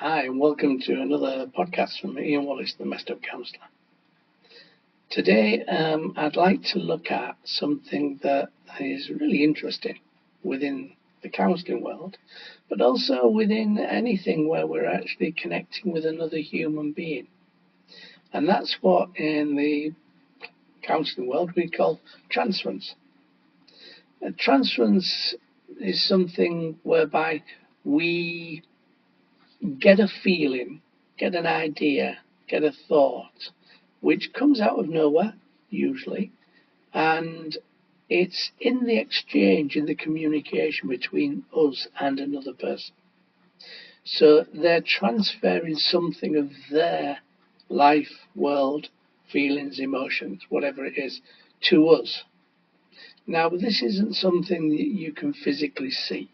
Hi, and welcome to another podcast from Ian Wallace, the Messed Up Counsellor. Today, I'd like to look at something that is really interesting within the counselling world, but also within anything where we're actually connecting with another human being. And that's what in the counselling world we call transference. Transference is something whereby we get a feeling, get an idea, get a thought, which comes out of nowhere, usually, and it's in the exchange, in the communication between us and another person. So they're transferring something of their life, world, feelings, emotions, whatever it is, to us. Now, this isn't something that you can physically see.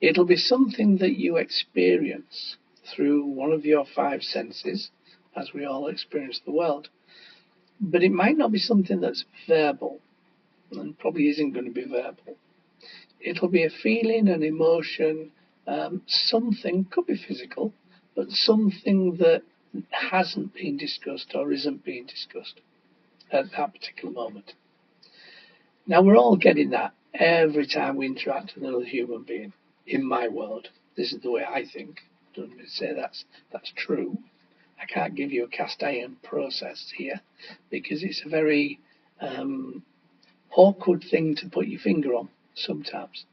It'll be something that you experience through one of your five senses, as we all experience the world. But it might not be something that's verbal, and probably isn't going to be verbal. It'll be a feeling, an emotion, something, could be physical, but something that hasn't been discussed or isn't being discussed at that particular moment. Now, we're all getting that every time we interact with another human being. In my world, this is the way I think. Don't mean to say that's true. I can't give you a cast iron process here because it's a very awkward thing to put your finger on sometimes.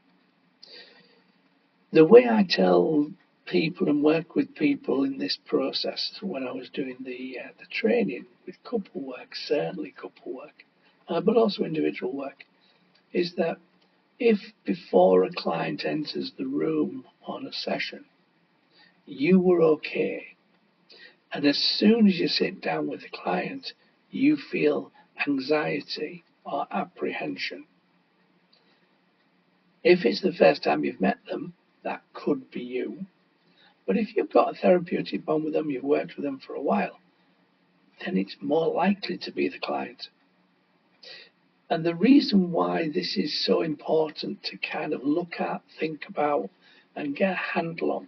The way I tell people and work with people in this process, when I was doing the training with couple work, certainly couple work, but also individual work, is that if before a client enters the room on a session, you were okay, and as soon as you sit down with the client, you feel anxiety or apprehension. If it's the first time you've met them, that could be you. But if you've got a therapeutic bond with them, you've worked with them for a while, then it's more likely to be the client. And the reason why this is so important to kind of look at, think about, and get a handle on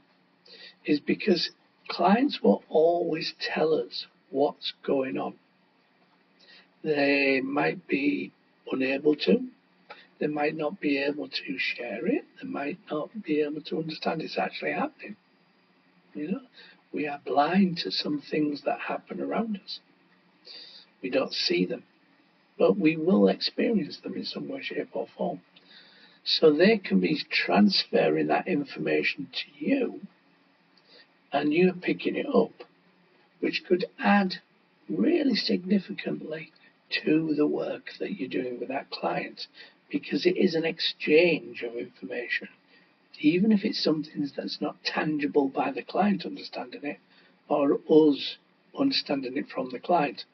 is because clients will always tell us what's going on. They might be unable to. They might not be able to share it. They might not be able to understand it's actually happening. We are blind to some things that happen around us. We don't see them, but we will experience them in some way, shape, or form. So they can be transferring that information to you, and you're picking it up, which could add really significantly to the work that you're doing with that client, because it is an exchange of information, even if it's something that's not tangible by the client understanding it, or us understanding it from the client.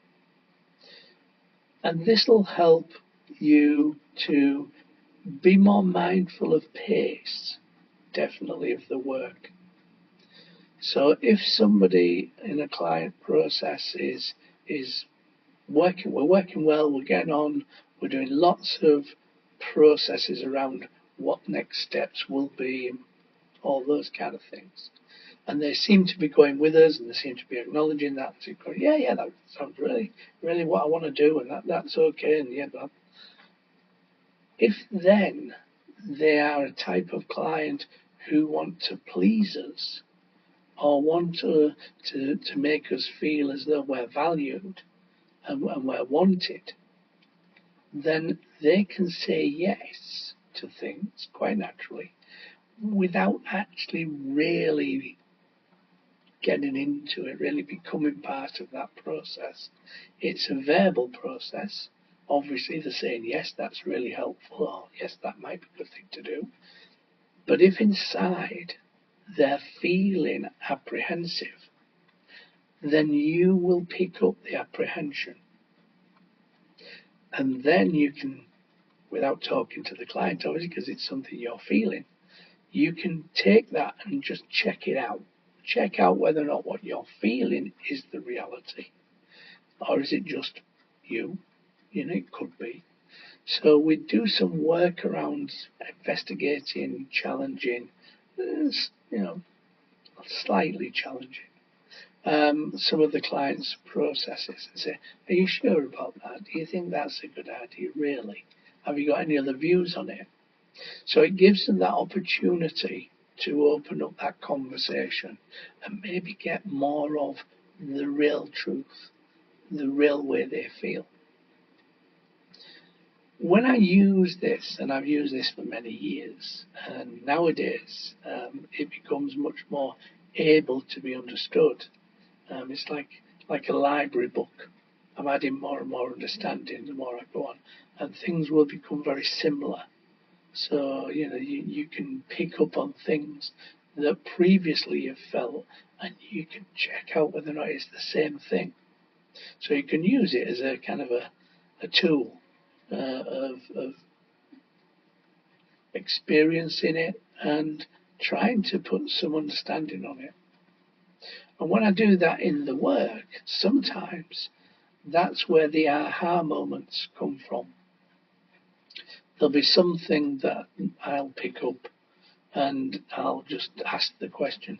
And this will help you to be more mindful of pace, definitely, of the work. So if somebody in a client process is working, we're working well, we're getting on, we're doing lots of processes around what next steps will be, all those kind of things. And they seem to be going with us, and they seem to be acknowledging that. Yeah, that sounds really, really what I want to do, and that's okay, and yeah, that. If then they are a type of client who want to please us, or want to make us feel as though we're valued and we're wanted, then they can say yes to things quite naturally without actually really getting into it, really becoming part of that process. It's a verbal process. Obviously, they're saying, yes, that's really helpful, or yes, that might be a good thing to do. But if inside they're feeling apprehensive, then you will pick up the apprehension. And then you can, without talking to the client, obviously, because it's something you're feeling, you can take that and just check it out. Check out whether or not what you're feeling is the reality, or is it just you? It could be. So we do some work around investigating, challenging, slightly challenging some of the client's processes and say, are you sure about that? Do you think that's a good idea, really? Have you got any other views on it? So it gives them that opportunity to open up that conversation and maybe get more of the real truth, the real way they feel. When I use this, and I've used this for many years, and nowadays it becomes much more able to be understood. It's like a library book. I'm adding more and more understanding the more I go on, and things will become very similar. So you can pick up on things that previously you've felt, and you can check out whether or not it's the same thing. So you can use it as a kind of a tool of experiencing it and trying to put some understanding on it. And when I do that in the work, sometimes that's where the aha moments come from. There'll be something that I'll pick up and I'll just ask the question,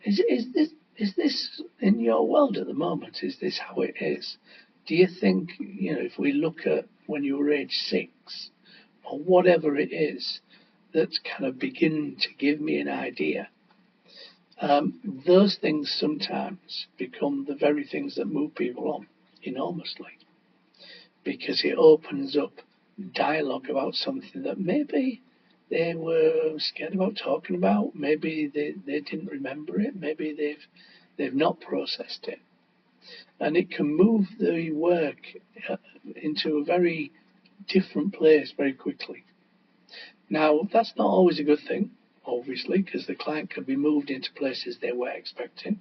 is this in your world at the moment? Is this how it is? Do you think, if we look at when you were age 6 or whatever it is that's kind of beginning to give me an idea, those things sometimes become the very things that move people on enormously, because it opens up dialogue about something that maybe they were scared about talking about, maybe they didn't remember it, maybe they've not processed it. And it can move the work into a very different place very quickly. Now, that's not always a good thing, obviously, because the client can be moved into places they were expecting.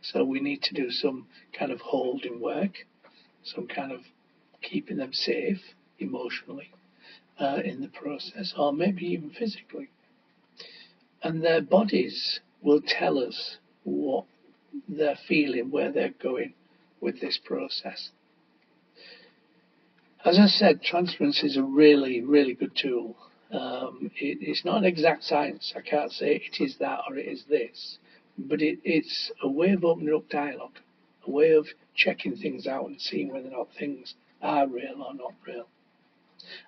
So we need to do some kind of holding work, some kind of keeping them safe emotionally in the process, or maybe even physically. And their bodies will tell us what they're feeling, where they're going with this process. As I said, transference is a really, really good tool. It's not an exact science. I can't say it is that or it is this, but it's a way of opening up dialogue, a way of checking things out and seeing whether or not things are real or not real.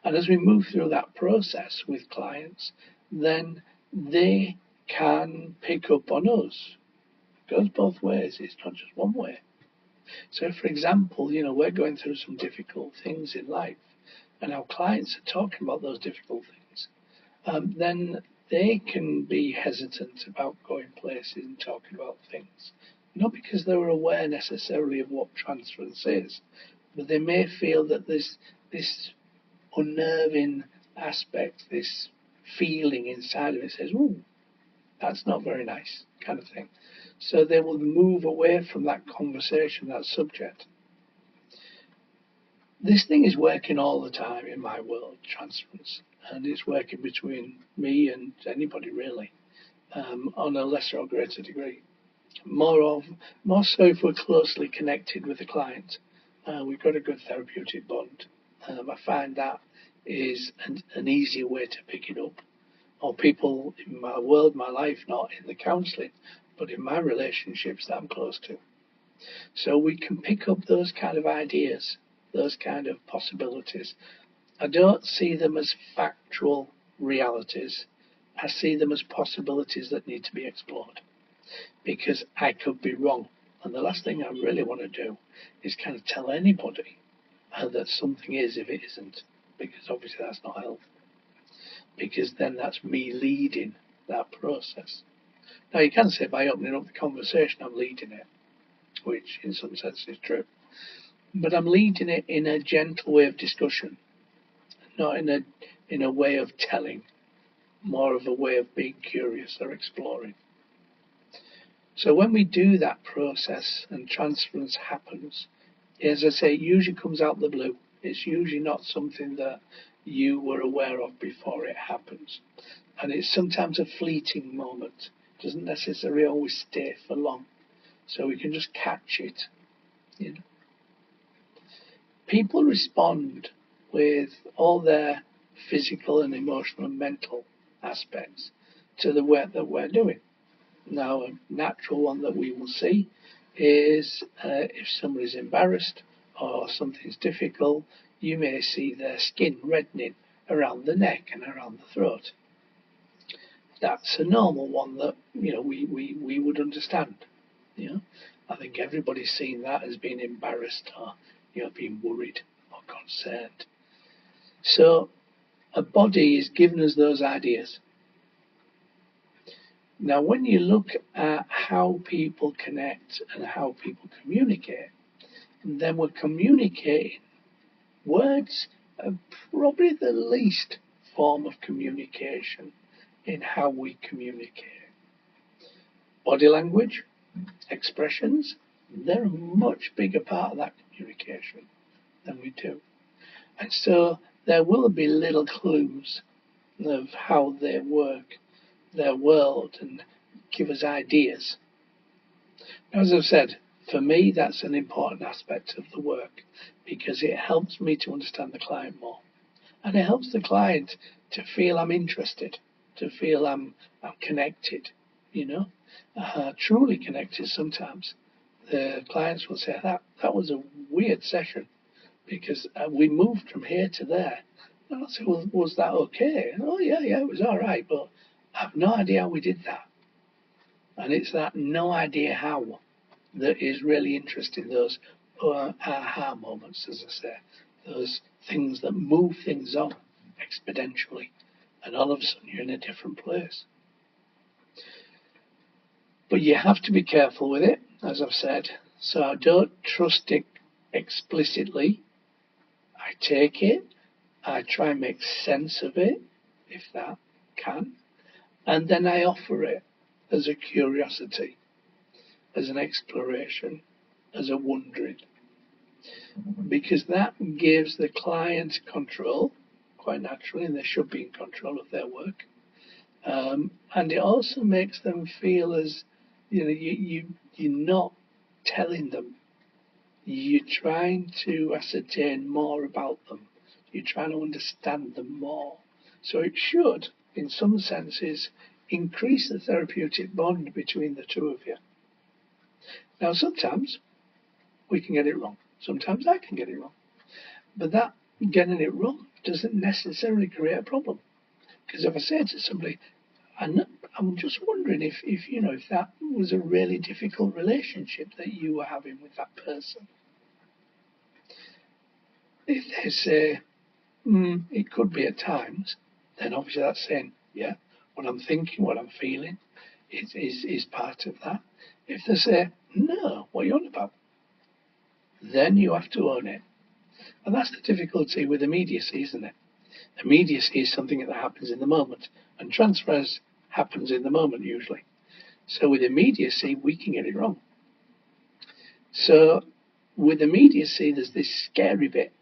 And as we move through that process with clients, then they can pick up on us. It goes both ways. It's not just one way. So, for example, we're going through some difficult things in life, and our clients are talking about those difficult things. Then they can be hesitant about going places and talking about things, not because they're aware necessarily of what transference is, but they may feel that there's this unnerving aspect, this feeling inside of it says, "Ooh, that's not very nice," kind of thing. So they will move away from that conversation, that subject. This thing is working all the time in my world, transference, and it's working between me and anybody really, on a lesser or greater degree. More so if we're closely connected with the client, we've got a good therapeutic bond. I find that is an easier way to pick it up. Or people in my world, my life, not in the counselling, but in my relationships that I'm close to. So we can pick up those kind of ideas, those kind of possibilities. I don't see them as factual realities. I see them as possibilities that need to be explored, because I could be wrong. And the last thing I really want to do is kind of tell anybody that something is if it isn't, because obviously that's not healthy. Because then that's me leading that process. Now, you can say by opening up the conversation, I'm leading it, which in some sense is true. But I'm leading it in a gentle way of discussion, not in a way of telling, more of a way of being curious or exploring. So when we do that process and transference happens, as I say, it usually comes out the blue. It's usually not something that you were aware of before it happens. And it's sometimes a fleeting moment. It doesn't necessarily always stay for long. So we can just catch it. People respond with all their physical and emotional and mental aspects to the work that we're doing. Now, a natural one that we will see is if somebody's embarrassed or something's difficult, you may see their skin reddening around the neck and around the throat. That's a normal one that we would understand. You know, I think everybody's seen that as being embarrassed or being worried or concerned. So a body is giving us those ideas. Now, when you look at how people connect and how people communicate, then we're communicating. Words are probably the least form of communication in how we communicate. Body language, expressions, they're a much bigger part of that communication than we do. And so there will be little clues of how they work, their world, and give us ideas. As I've said, for me, that's an important aspect of the work because it helps me to understand the client more. And it helps the client to feel I'm interested, to feel I'm connected, truly connected sometimes. The clients will say, that was a weird session because we moved from here to there. And I'll say, well, was that okay? And, oh, yeah, it was all right, but I have no idea how we did that. And it's that no idea how that is really interesting, those aha moments, as I say, those things that move things on exponentially, and all of a sudden you're in a different place. But you have to be careful with it, as I've said, so I don't trust it explicitly. I take it, I try and make sense of it, if that can, and then I offer it as a curiosity, as an exploration, as a wondering. Because that gives the client control, quite naturally, and they should be in control of their work. And it also makes them feel as, you're not telling them. You're trying to ascertain more about them. You're trying to understand them more. So it should, in some senses, increase the therapeutic bond between the two of you. Now, sometimes we can get it wrong. Sometimes I can get it wrong. But that getting it wrong doesn't necessarily create a problem. Because if I say to somebody, I'm just wondering if that was a really difficult relationship that you were having with that person. If they say, it could be at times, then obviously that's saying, yeah, what I'm thinking, what I'm feeling is part of that. If they say, no, what are you on about? Then you have to own it. And that's the difficulty with immediacy, isn't it? Immediacy is something that happens in the moment, and transfers happens in the moment usually. So with immediacy, we can get it wrong. So with immediacy, there's this scary bit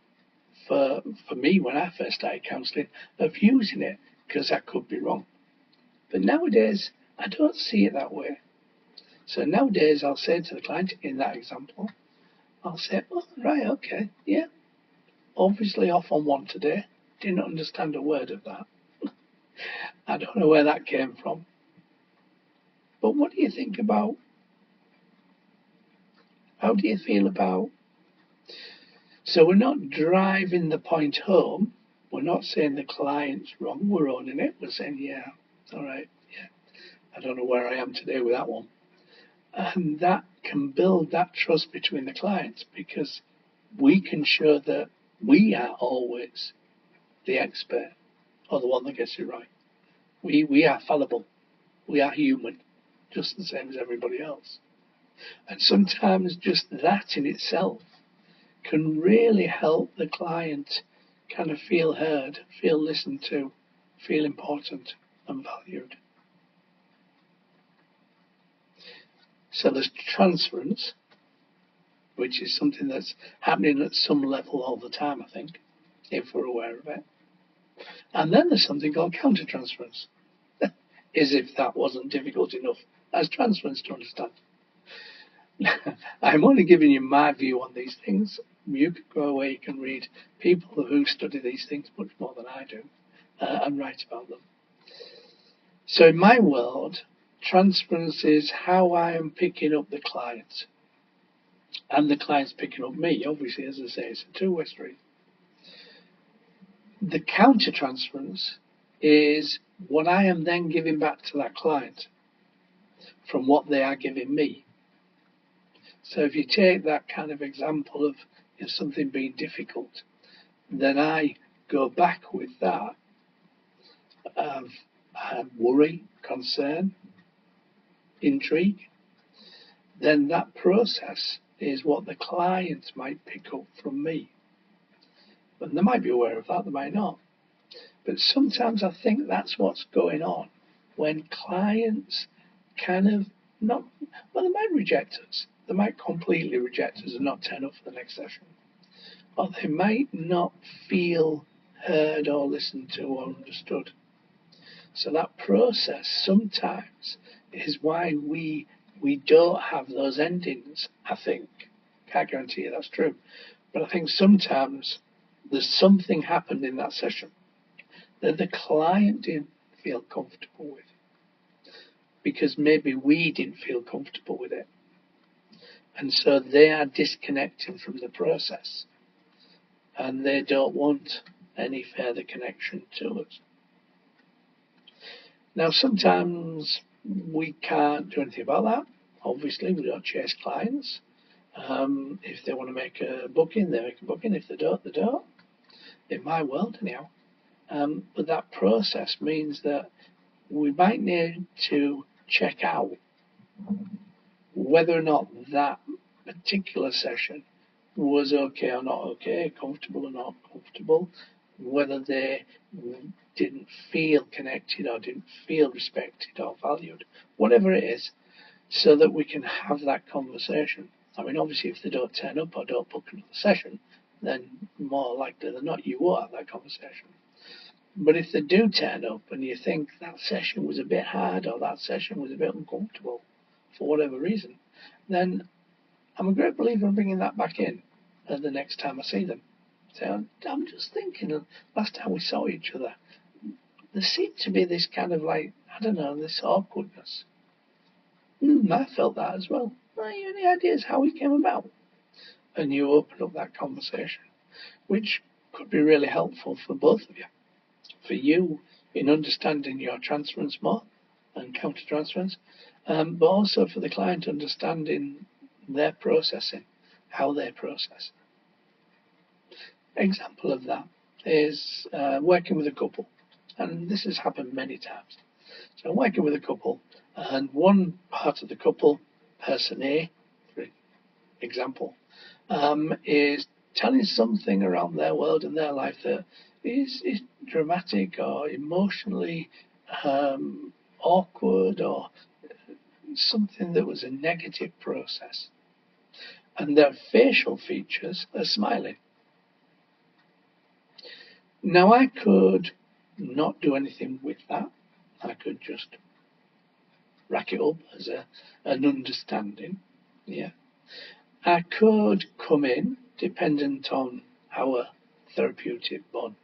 for me when I first started counselling of using it because I could be wrong. But nowadays, I don't see it that way. So nowadays, I'll say to the client in that example, I'll say, oh, right, okay, yeah, obviously off on one today. Didn't understand a word of that. I don't know where that came from. But what do you think about? How do you feel about? So we're not driving the point home. We're not saying the client's wrong. We're owning it. We're saying, yeah, all right, yeah. I don't know where I am today with that one. And that can build that trust between the clients because we can show that we are always the expert or the one that gets it right. We are fallible. We are human, just the same as everybody else. And sometimes just that in itself can really help the client kind of feel heard, feel listened to, feel important and valued. So there's transference, which is something that's happening at some level all the time, I think, if we're aware of it. And then there's something called countertransference, as if that wasn't difficult enough as transference to understand. I'm only giving you my view on these things. You can go away, you can read people who study these things much more than I do and write about them. So in my world, Transference is how I am picking up the client, and the client's picking up me. Obviously, as I say, it's a two-way street. The counter-transference is what I am then giving back to that client from what they are giving me. So if you take that kind of example of something being difficult, then I go back with that of worry, concern, intrigue. Then that process is what the client might pick up from me. And they might be aware of that, they might not. But sometimes I think that's what's going on when clients kind of not, well, they might reject us. They might completely reject us and not turn up for the next session. Or they might not feel heard or listened to or understood. So that process sometimes is why we don't have those endings, I think. Can't guarantee you that's true. But I think sometimes there's something happened in that session that the client didn't feel comfortable with, because maybe we didn't feel comfortable with it. And so they are disconnecting from the process, and they don't want any further connection to us. Now, sometimes we can't do anything about that. Obviously, we don't chase clients. If they want to make a booking, they make a booking. If they don't, they don't. In my world, anyhow. But that process means that we might need to check out whether or not that particular session was okay or not okay, comfortable or not comfortable, whether they didn't feel connected or didn't feel respected or valued, whatever it is, so that we can have that conversation. I mean, obviously, if they don't turn up or don't book another session, then more likely than not, you will have that conversation. But if they do turn up and you think that session was a bit hard or that session was a bit uncomfortable for whatever reason, then I'm a great believer in bringing that back in the next time I see them. So I'm just thinking, last time we saw each other, there seemed to be this kind of like, I don't know, this awkwardness. I felt that as well. You any ideas how it came about? And you open up that conversation, which could be really helpful for both of you. For you in understanding your transference more and counter-transference, but also for the client understanding their processing, how they process. Example of that is working with a couple, and this has happened many times. So I'm working with a couple, and one part of the couple, person A, for example, is telling something around their world and their life that is dramatic or emotionally awkward or something that was a negative process. And their facial features are smiling. Now, I could not do anything with that. I could just rack it up as an understanding. Yeah. I could come in, dependent on our therapeutic bond,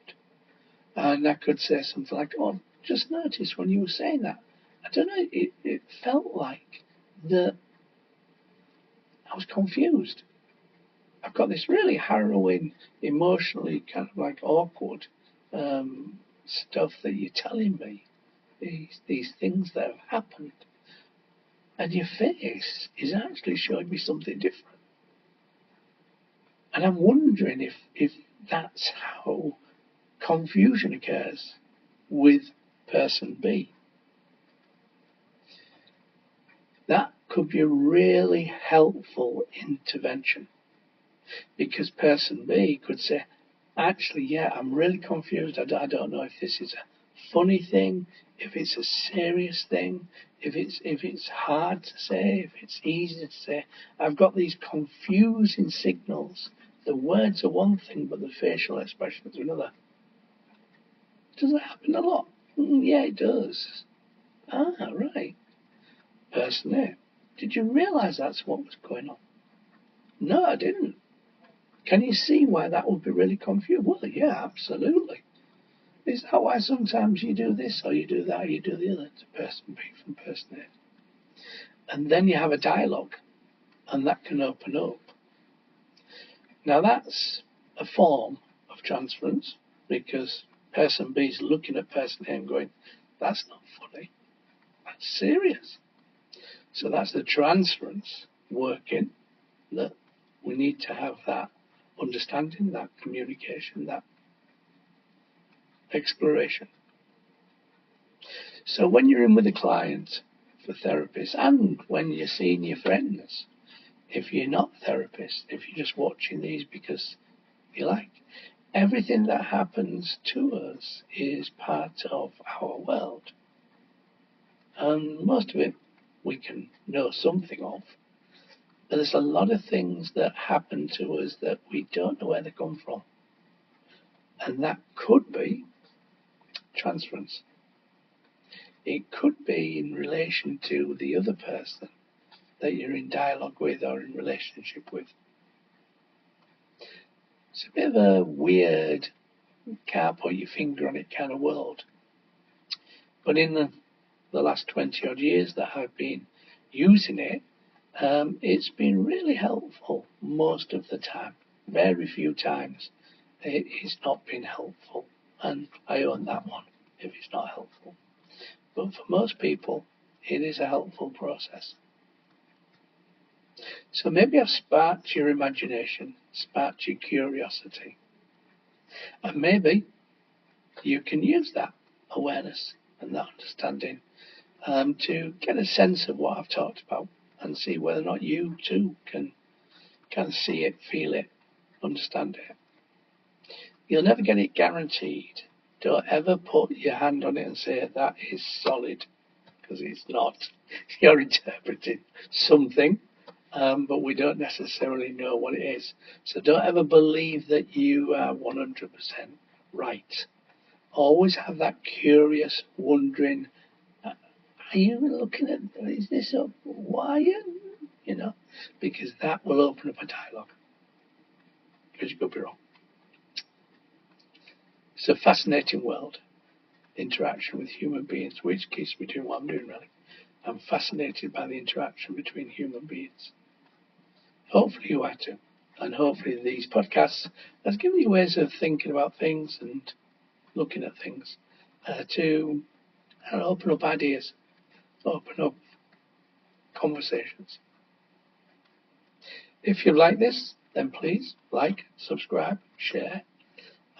and I could say something like, "Oh, just noticed when you were saying that. I don't know, it felt like that I was confused. I've got this really harrowing, emotionally kind of like awkward stuff that you're telling me, these things that have happened. And your face is actually showing me something different. And I'm wondering if that's how confusion occurs with person B. That could be a really helpful intervention, because person B could say, actually, yeah, I'm really confused. I don't know if this is a funny thing, if it's a serious thing, if it's hard to say, if it's easy to say. I've got these confusing signals. The words are one thing, but the facial expressions are another. Does that happen a lot? Yeah, it does. Ah, right. Person A, did you realise that's what was going on? No, I didn't. Can you see why that would be really confusing? Well, yeah, absolutely. Is that why sometimes you do this or you do that or you do the other to person B from person A? And then you have a dialogue, and that can open up. Now that's a form of transference, because person B is looking at person A and going, that's not funny, that's serious. So that's the transference working, that we need to have that understanding, that communication, that exploration. So when you're in with a client for therapists, and when you're seeing your friends, if you're not a therapist, if you're just watching these because you like, everything that happens to us is part of our world. And most of it we can know something of. But there's a lot of things that happen to us that we don't know where they come from. And that could be transference. It could be in relation to the other person that you're in dialogue with or in relationship with. It's a bit of a weird, can't put your finger on it kind of world. But in the last 20 odd years that I've been using it, it's been really helpful most of the time. Very few times it's not been helpful, and I own that one if it's not helpful. But for most people, it is a helpful process. So maybe I've sparked your imagination, sparked your curiosity, and maybe you can use that awareness and that understanding to get a sense of what I've talked about and see whether or not you too can see it, feel it, understand it. You'll never get it guaranteed. Don't ever put your hand on it and say that is solid, because it's not. You're interpreting something, but we don't necessarily know what it is. So don't ever believe that you are 100% right. Always have that curious, wondering, are you looking at, is this up? Why? You know, because that will open up a dialogue. Because you could be wrong. It's a fascinating world, interaction with human beings, which keeps me doing what I'm doing, really. I'm fascinated by the interaction between human beings. Hopefully you are too. And hopefully these podcasts have given you ways of thinking about things and looking at things to open up ideas, open up conversations. If you like this, then please like, subscribe, share.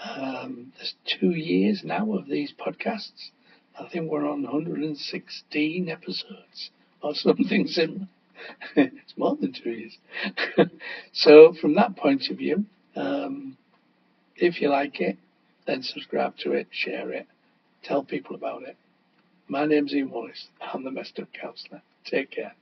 There's 2 years now of these podcasts. I think we're on 116 episodes or something similar. It's more than 2 years. So from that point of view, if you like it, then subscribe to it, share it, tell people about it. My name's Ian Wallace. I'm the Messed Up Counsellor. Take care.